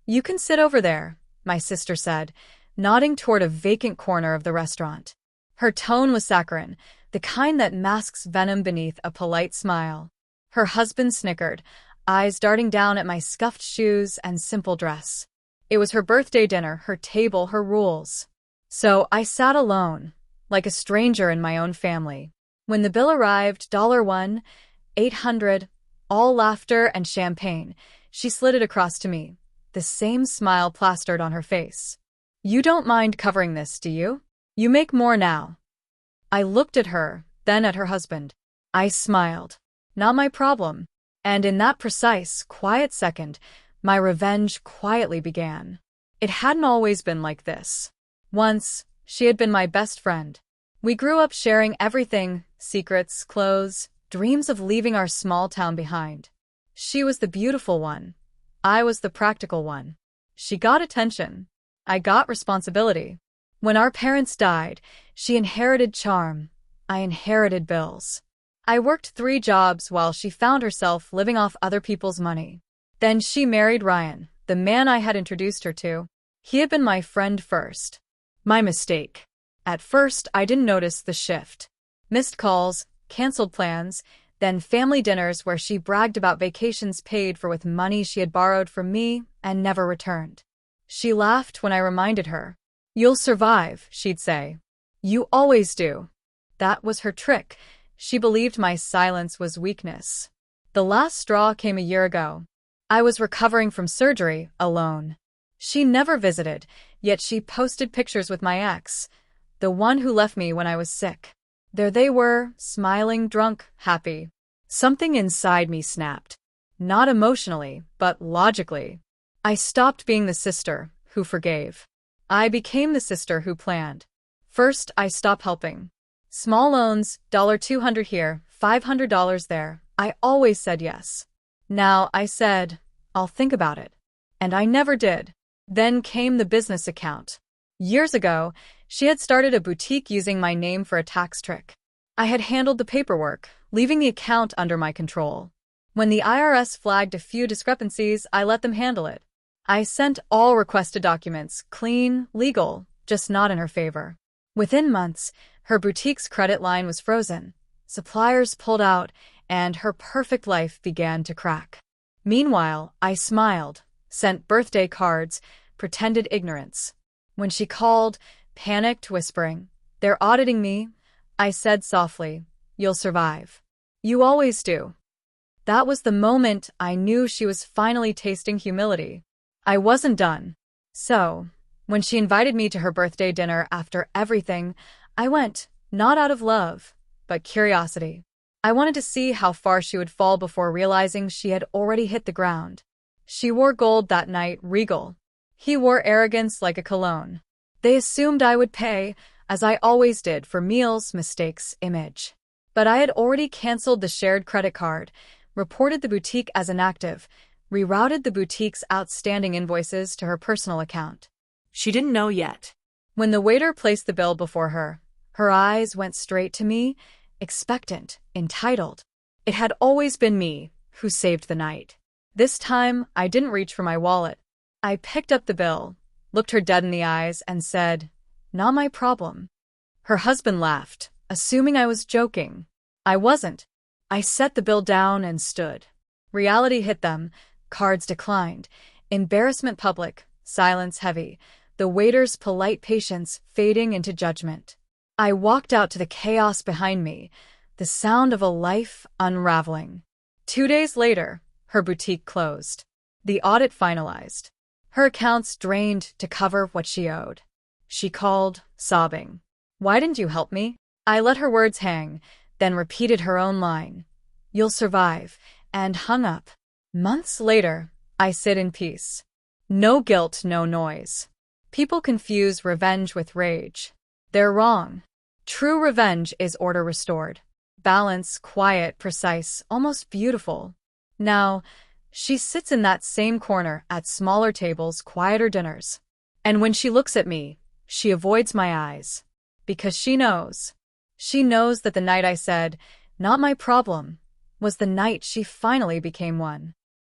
"You can sit over there," my sister said, nodding toward a vacant corner of the restaurant. Her tone was saccharine, the kind that masks venom beneath a polite smile. Her husband snickered, eyes darting down at my scuffed shoes and simple dress. It was her birthday dinner, her table, her rules. So I sat alone, like a stranger in my own family. When the bill arrived, $1, 800, all laughter and champagne, she slid it across to me, the same smile plastered on her face. "You don't mind covering this, do you? You make more now." I looked at her, then at her husband. I smiled. Not my problem. And in that precise, quiet second, my revenge quietly began. It hadn't always been like this. Once, she had been my best friend. We grew up sharing everything, secrets, clothes, dreams of leaving our small town behind. She was the beautiful one. I was the practical one. She got attention. I got responsibility. When our parents died, she inherited charm. I inherited bills. I worked 3 jobs while she found herself living off other people's money. Then she married Ryan, the man I had introduced her to. He had been my friend first. My mistake. At first, I didn't notice the shift. Missed calls, canceled plans, then family dinners where she bragged about vacations paid for with money she had borrowed from me and never returned. She laughed when I reminded her. "You'll survive," she'd say. "You always do." That was her trick. She believed my silence was weakness. The last straw came a year ago. I was recovering from surgery, alone. She never visited, yet she posted pictures with my ex, the one who left me when I was sick. There they were, smiling, drunk, happy. Something inside me snapped. Not emotionally, but logically. I stopped being the sister who forgave. I became the sister who planned. First, I stopped helping. Small loans, $200 here, $500 there. I always said yes. Now I said, "I'll think about it." And I never did. Then came the business account. Years ago, she had started a boutique using my name for a tax trick. I had handled the paperwork, leaving the account under my control. When the IRS flagged a few discrepancies, I let them handle it. I sent all requested documents, clean, legal, just not in her favor. Within months, her boutique's credit line was frozen. Suppliers pulled out, and her perfect life began to crack. Meanwhile, I smiled, sent birthday cards, pretended ignorance. When she called, panicked, whispering, "They're auditing me," I said softly, "You'll survive. You always do." That was the moment I knew she was finally tasting humility. I wasn't done. So, when she invited me to her birthday dinner after everything, I went, not out of love, but curiosity. I wanted to see how far she would fall before realizing she had already hit the ground. She wore gold that night, regal. He wore arrogance like a cologne. They assumed I would pay, as I always did, for meals, mistakes, image. But I had already canceled the shared credit card, reported the boutique as inactive, rerouted the boutique's outstanding invoices to her personal account. She didn't know yet. When the waiter placed the bill before her, her eyes went straight to me, expectant, entitled. It had always been me who saved the night. This time, I didn't reach for my wallet. I picked up the bill, looked her dead in the eyes, and said, "Not my problem." Her husband laughed, assuming I was joking. I wasn't. I set the bill down and stood. Reality hit them. Cards declined. Embarrassment public. Silence heavy. The waiter's polite patience fading into judgment. I walked out to the chaos behind me, the sound of a life unraveling. 2 days later, her boutique closed. The audit finalized. Her accounts drained to cover what she owed. She called, sobbing. "Why didn't you help me?" I let her words hang, then repeated her own line. "You'll survive," and hung up. Months later, I sit in peace. No guilt, no noise. People confuse revenge with rage. They're wrong. True revenge is order restored. Balance, quiet, precise, almost beautiful. Now, she sits in that same corner at smaller tables, quieter dinners. And when she looks at me, she avoids my eyes. Because she knows. She knows that the night I said, "Not my problem," was the night she finally became one.